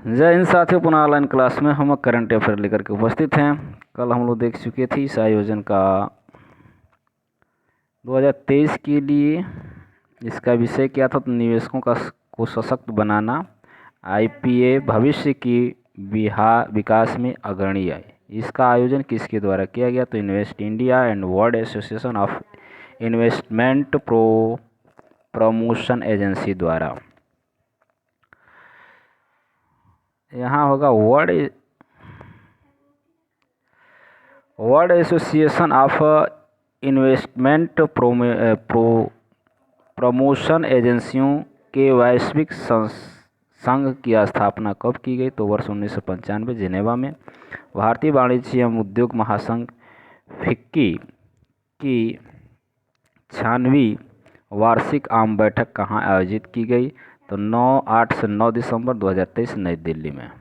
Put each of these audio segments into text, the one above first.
जय हिंद साथियों, पुनः ऑनलाइन क्लास में हम करंट अफेयर लेकर के उपस्थित हैं। कल हम लोग देख चुके थे इस आयोजन का 2023 के लिए इसका विषय क्या था, तो निवेशकों को सशक्त बनाना, आईपीए भविष्य की विकास में अग्रणी है। इसका आयोजन किसके द्वारा किया गया, तो invest India and world association of investment promotion agency द्वारा। यहाँ होगा world association of investment promotion एजेंसियों के वैश्विक संघ की स्थापना कब की गई, तो वर्ष 1995 जिनेवा में। भारतीय वाणिज्य एवं उद्योग महासंघ फिक्की की 96वीं वार्षिक आम बैठक कहाँ आयोजित की गई, तो 8 से 9 दिसंबर 2023 नई दिल्ली में।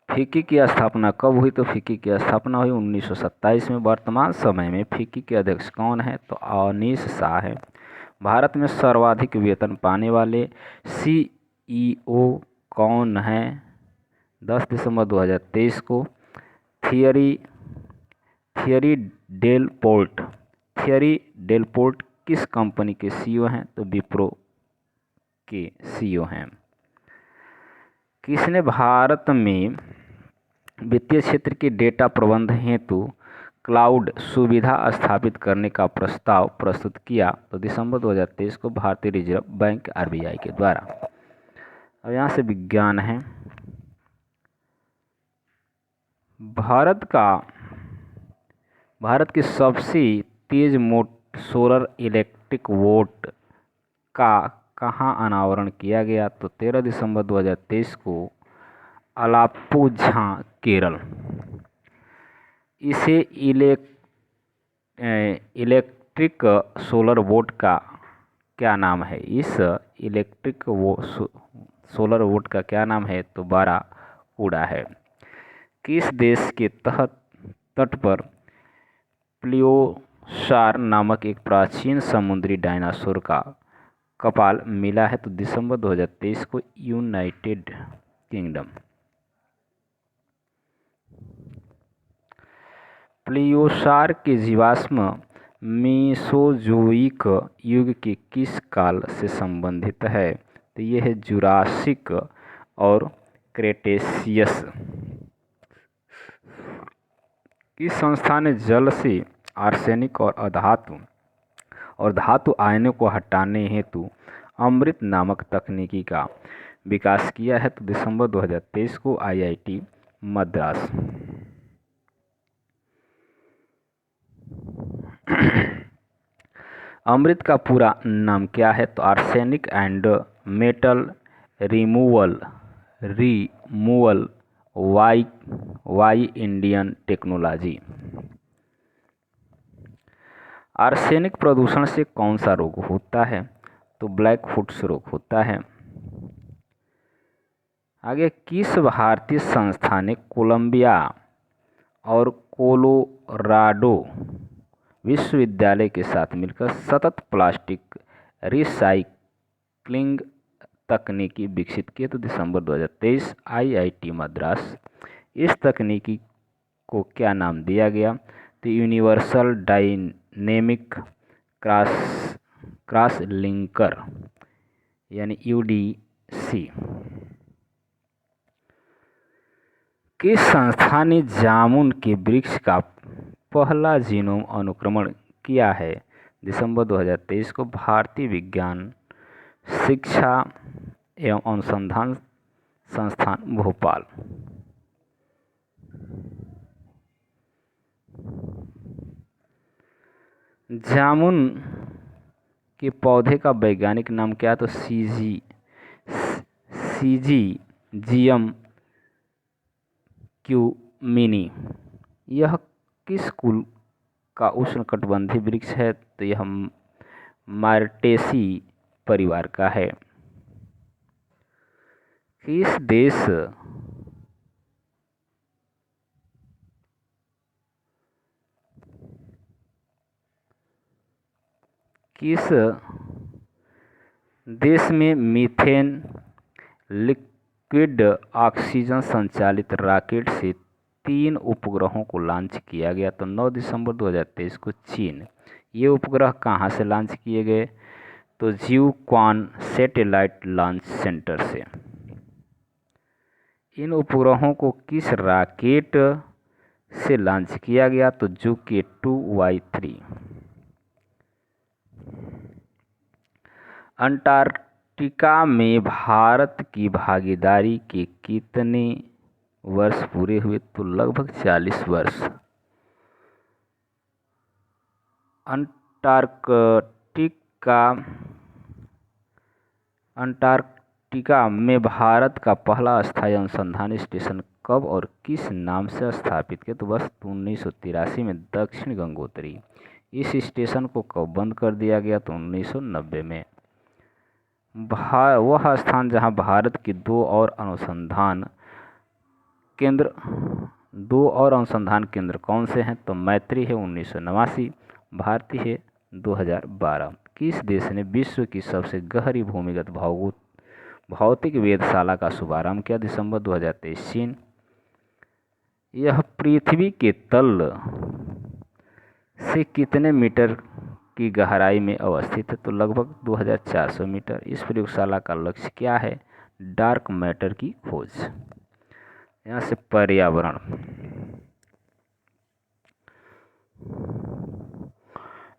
फिक्की की स्थापना कब हुई, तो फिक्की की स्थापना हुई 1927 में। वर्तमान समय में फिक्की के अध्यक्ष कौन है, तो अनीश शाह है। भारत में सर्वाधिक वेतन पाने वाले सीईओ कौन है, 10 दिसंबर 2023 को थियरी डेल पोर्ट किस कंपनी के सीईओ हैं, तो विप्रो के सीईओ हैं। किसने भारत में वित्तीय क्षेत्र के डेटा प्रबंधन हेतु क्लाउड सुविधा स्थापित करने का प्रस्ताव प्रस्तुत किया, तो दिसंबर 2023 को भारतीय रिजर्व बैंक आरबीआई के द्वारा। अब यहाँ से विज्ञान है। भारत की सबसे तेज सोलर इलेक्ट्रिक बोट का कहाँ अनावरण किया गया, तो 13 दिसंबर 2023 को अलाप्पुझा केरल। इसे इलेक्ट्रिक सोलर बोट का क्या नाम है, इस इलेक्ट्रिक सोलर बोट का क्या नाम है, तो बाराकूडा है। किस देश के तट पर प्लियोसार नामक एक प्राचीन समुद्री डायनासोर का कपाल मिला है, तो दिसंबर 2023 को यूनाइटेड किंगडम। प्लियोसार के जीवाश्म मेसोजोइक युग के किस काल से संबंधित है, तो ये है जुरासिक और क्रेटेशियस। किस संस्था ने जल से आर्सेनिक और धातु आयनों को हटाने हेतु अमृत नामक तकनीकी का विकास किया है, तो दिसंबर 2023 को आईआईटी मद्रास। अमृत का पूरा नाम क्या है, तो arsenic and metal removal why Indian technology. Arsenic प्रदूषण से कौन सा रोग होता है, तो ब्लैक फुट्स रोग होता है। आगे, किस भारतीय संस्था ने कोलंबिया और कोलोराडो विश्वविद्यालय के साथ मिलकर सतत प्लास्टिक रिसाइक्लिंग तकनीकी विकसित की, तो दिसंबर 2023 आईआईटी मद्रास। इस तकनीकी को क्या नाम दिया गया, तो यूनिवर्सल डायनेमिक क्रॉस लिंकर यानी यूडीसी। किस संस्था ने जामुन के वृक्ष का पहला जीनोम अनुक्रमण किया है, दिसंबर 2023 को भारतीय विज्ञान शिक्षा एवं अनुसंधान संस्थान भोपाल। जामुन के पौधे का वैज्ञानिक नाम क्या है, तो सीजीजियम क्यूमिनी। यह किस कुल का उष्णकटिबंधीय वृक्ष है, तो यह मार्टेसी परिवार का है। किस देश किस देश में मीथेन लिक्विड ऑक्सीजन संचालित रॉकेट से 3 उपग्रहों को लॉन्च किया गया? तो 9 दिसंबर 2023 को चीन। ये उपग्रह कहाँ से लॉन्च किए गए? तो जिउक्वान सैटेलाइट लॉन्च सेंटर से। इन उपग्रहों को किस रॉकेट से लॉन्च किया गया? तो Juke-2Y3। अंटार्कटिका में भारत की भागीदारी के कितने वर्ष पूरे हुए? तो लगभग 40 वर्ष। अंटार्कटिका में भारत का पहला स्थायी अनुसंधान स्टेशन कब और किस नाम से स्थापित किया? तो वर्ष 1983 में दक्षिण गंगोत्री। इस स्टेशन को कब बंद कर दिया गया? तो 1990 में। वह स्थान जहां भारत की दो और अनुसंधान केंद्र कौन से हैं? तो मैत्री है 1989, भारती है 2012। किस देश ने विश्व की सबसे गहरी भूमिगत भौतिक वेधशाला का शुभारंभ किया? दिसंबर 2023, चीन। यह पृथ्वी के तल से कितने मीटर की गहराई में अवस्थित है? तो लगभग 2400 मीटर। इस प्रयोगशाला का लक्ष्य क्या है? डार्क मैटर की खोज। यहाँ से पर्यावरण।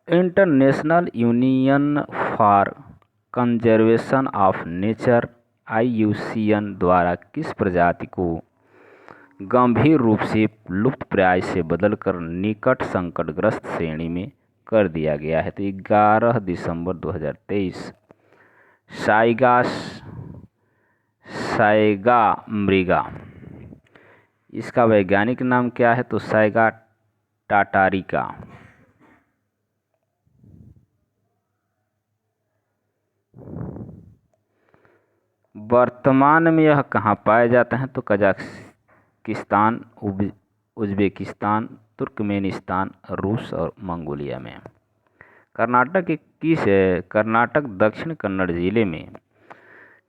International union for conservation of nature IUCN द्वारा किस प्रजाति को गंभीर रूप से लुप्तप्राय से बदलकर निकट संकटग्रस्त श्रेणी में कर दिया गया है? तो 11 दिसंबर 2023 साइगा मृगा। इसका वैज्ञानिक नाम क्या है? तो साइगा टाटारिका। वर्तमान में यह कहाँ पाए जाते हैं? तो कजाकिस्तान, उज्बेकिस्तान, तुर्कमेनिस्तान, रूस और मंगोलिया में। कर्नाटक दक्षिण कन्नड़ जिले में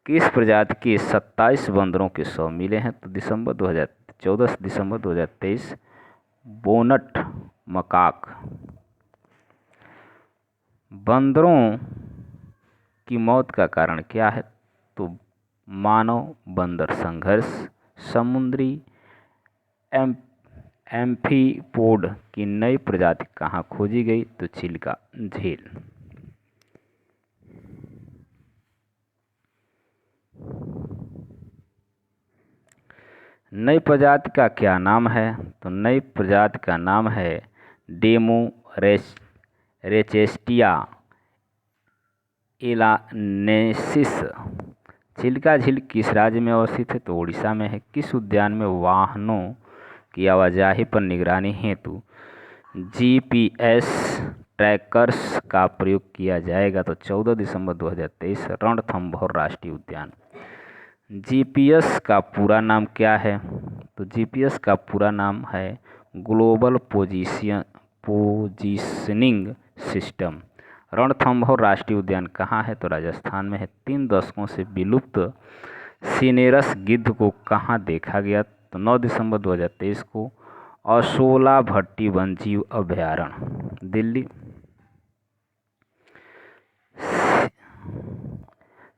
किस प्रजाति के 27 बंदरों के शव मिले हैं? तो 14 दिसंबर 2023 बोनट मकाक। बंदरों की मौत का कारण क्या है? तो मानव बंदर संघर्ष। समुद्री एम्फीपोड की नई प्रजाति कहाँ खोजी गई? तो चिल्का झील। नई प्रजाति का क्या नाम है? तो नई प्रजाति का नाम है डेमो रेचेस्टिया एलानेसिस। चिल्का झील किस राज्य में अवस्थित है? तो उड़ीसा में है। किस उद्यान में वाहनों की आवाजाही पर निगरानी हेतु GPS ट्रैकर्स का प्रयोग किया जाएगा? तो 14 दिसंबर 2023 रणथंभौर राष्ट्रीय उद्यान। GPS का पूरा नाम क्या है? तो GPS का पूरा नाम है ग्लोबल पोजीशनिंग सिस्टम। रणथंभौर राष्ट्रीय उद्यान कहाँ है? तो राजस्थान में है। 3 दशकों से विलुप्त सिनेरस गिद्ध को कहाँ देखा गया? तो 9 दिसंबर 2023 को असोला भट्टी वन्यजीव अभयारण्य, दिल्ली।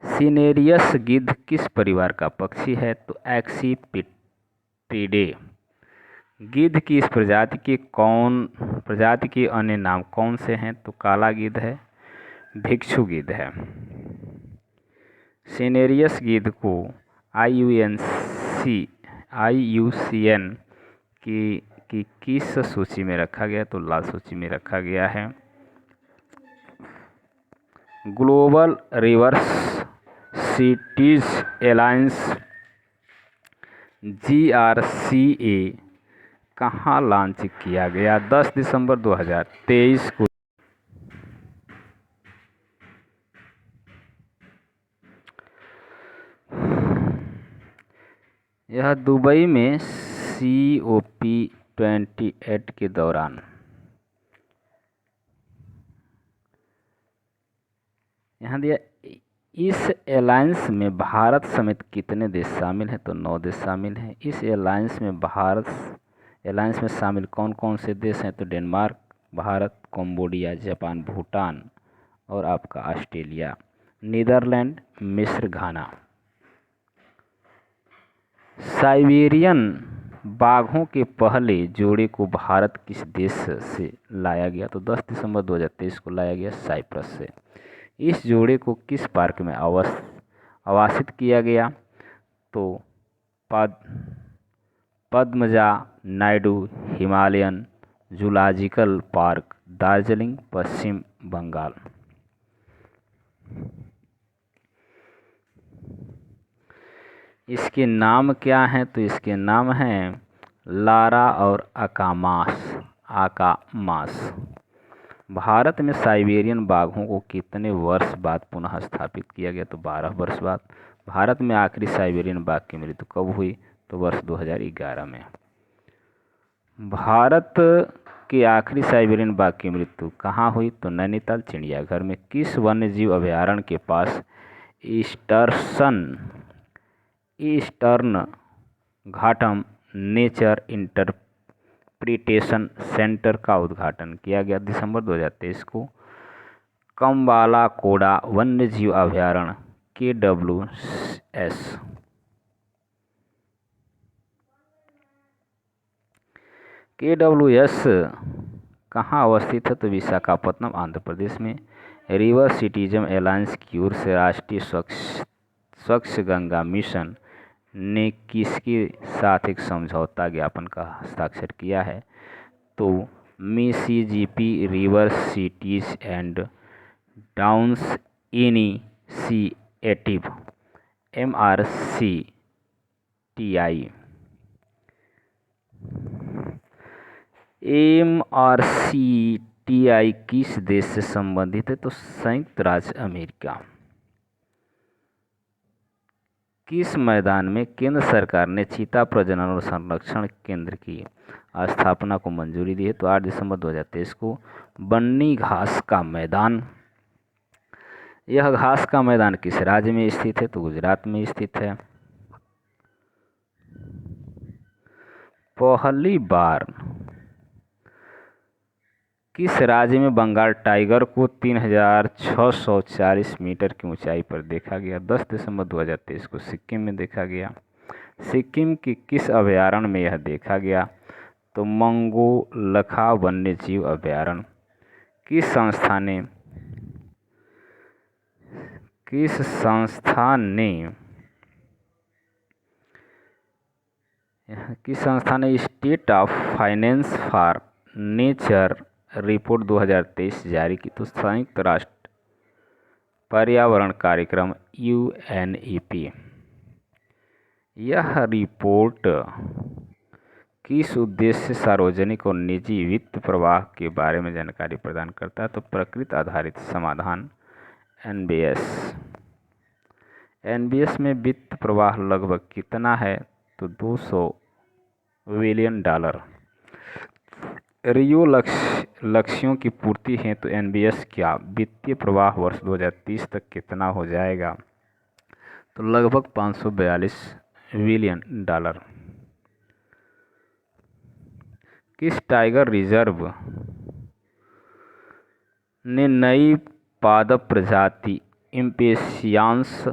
सिनेरियस गिद्ध किस परिवार का पक्षी है? तो एक्सीपिटिडे। गिद्ध की इस प्रजाति के अन्य नाम कौन से हैं? तो काला गिद्ध है, भिक्षु गिद्ध है। सिनेरियस गिद्ध को IUCN की किस सूची में रखा गया? तो लाल सूची में रखा गया है। Global rivers cities alliance GRCA कहाँ लॉन्च किया गया? 10 दिसंबर 2023 को। यह दुबई में COP28 के दौरान यहाँ दिया, इस अलायंस में भारत समेत कितने देश शामिल हैं? तो 9 देश शामिल हैं। इस अलायंस में शामिल कौन कौन से देश हैं? तो Denmark, Bharat, Cambodia, Japan, Bhutan और आपका ऑस्ट्रेलिया, नीदरलैंड, मिस्र, घाना। साइबेरियन बाघों के पहले जोड़े को भारत किस देश से लाया गया? तो 10 दिसंबर 2023 को लाया गया साइप्रस से। इस जोड़े को किस पार्क में आवासित किया गया? तो Padmaja Naidu Himalayan zoological park, Darjeeling, Paschim Bangal. इसके नाम क्या हैं? तो इसके नाम हैं लारा और आकामास। भारत में साइबेरियन बाघों को कितने वर्ष बाद पुनः स्थापित किया गया? तो 12 वर्ष बाद। भारत में आखिरी साइबेरियन बाघ की मृत्यु कब हुई? तो वर्ष 2011 में। भारत के आखिरी साइबेरियन बाघ की मृत्यु कहाँ हुई? तो नैनीताल चिड़ियाघर में। किस वन्यजीव अभयारण्य के पास Eastern Ghatam nature interpretation centre का उद्घाटन किया गया? दिसंबर 2023 को। कम्बालाकोड़ा वन्यजीव अभयारण्य KWS कहाँ अवस्थित है? तो विशाखापत्तनम, आंध्र प्रदेश में। रिवर सिटीजन अलायंस की ओर से राष्ट्रीय स्वच्छ गंगा मिशन ने किसके साथ एक समझौता ज्ञापन का हस्ताक्षर किया है? तो Mississippi river cities and downs initiative MRCTI। MRCTI किस देश से संबंधित है? तो संयुक्त राज्य अमेरिका। किस मैदान में केंद्र सरकार ने चीता प्रजनन और संरक्षण केंद्र की स्थापना को मंजूरी दी है? तो 8 दिसंबर 2023 को। बन्नी घास का मैदान। यह घास का मैदान किस राज्य में स्थित है? तो गुजरात में स्थित है। पहली बार किस राज्य में बंगाल टाइगर को 3640 मीटर की ऊंचाई पर देखा गया? 10 दिसंबर 2023 को सिक्किम में देखा गया। सिक्किम के किस अभयारण्य में यह देखा गया? तो मंगोलखा वन्यजीव अभयारण्य। किस संस्था ने state of finance for nature report 2023 जारी की? तो संयुक्त राष्ट्र पर्यावरण कार्यक्रम UNEP। यह रिपोर्ट किस उद्देश्य से सार्वजनिक और निजी वित्त प्रवाह के बारे में जानकारी प्रदान करता है? तो प्रकृति आधारित समाधान NBS में वित्त प्रवाह लगभग कितना है? तो $200 बिलियन। रियो लक्ष्यों की पूर्ति हेतु NBS का वित्तीय प्रवाह वर्ष 2030 तक कितना हो जाएगा? तो लगभग $542 बिलियन। किस टाइगर रिजर्व ने नई पादप प्रजाति इम्पेशियंस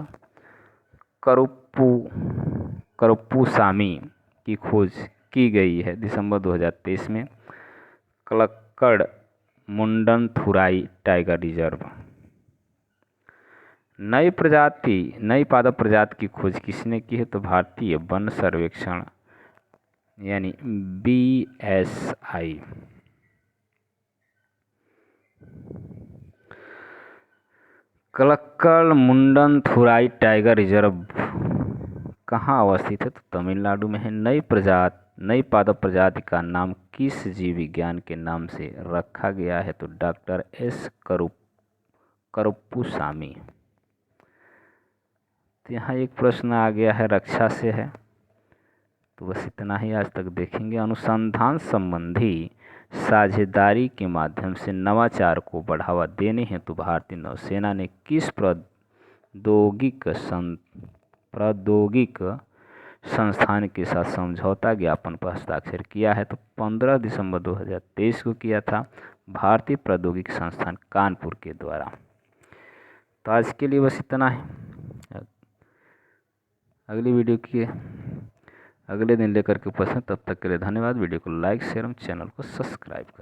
करुप्पुसामी की खोज की गई है? दिसंबर 2023 में। Kalakkad Mundanthurai tiger reserve. नई पादप प्रजाति की खोज किसने की है? तो भारतीय वन सर्वेक्षण यानी BSI। Kalakkad Mundanthurai tiger reserve कहाँ अवस्थित है? तो तमिलनाडु में है। नई पादप प्रजाति का नाम किस जीव विज्ञान के नाम से रखा गया है? तो डॉक्टर S करुप्पुसामी। तो यहाँ एक प्रश्न आ गया है, रक्षा से है। तो बस इतना ही आज तक देखेंगे। अनुसंधान संबंधी साझेदारी के माध्यम से नवाचार को बढ़ावा देने हेतु भारतीय नौसेना ने किस प्रौद्योगिक संस्थान के साथ समझौता ज्ञापन पर हस्ताक्षर किया है? तो 15 दिसंबर 2023 को किया था, भारतीय प्रौद्योगिकी संस्थान कानपुर के द्वारा। तो आज के लिए बस इतना है। अगली वीडियो की अगले दिन लेकर के उपस्थित, तब तक के लिए धन्यवाद। वीडियो को लाइक शेयर एवं चैनल को सब्सक्राइब करें।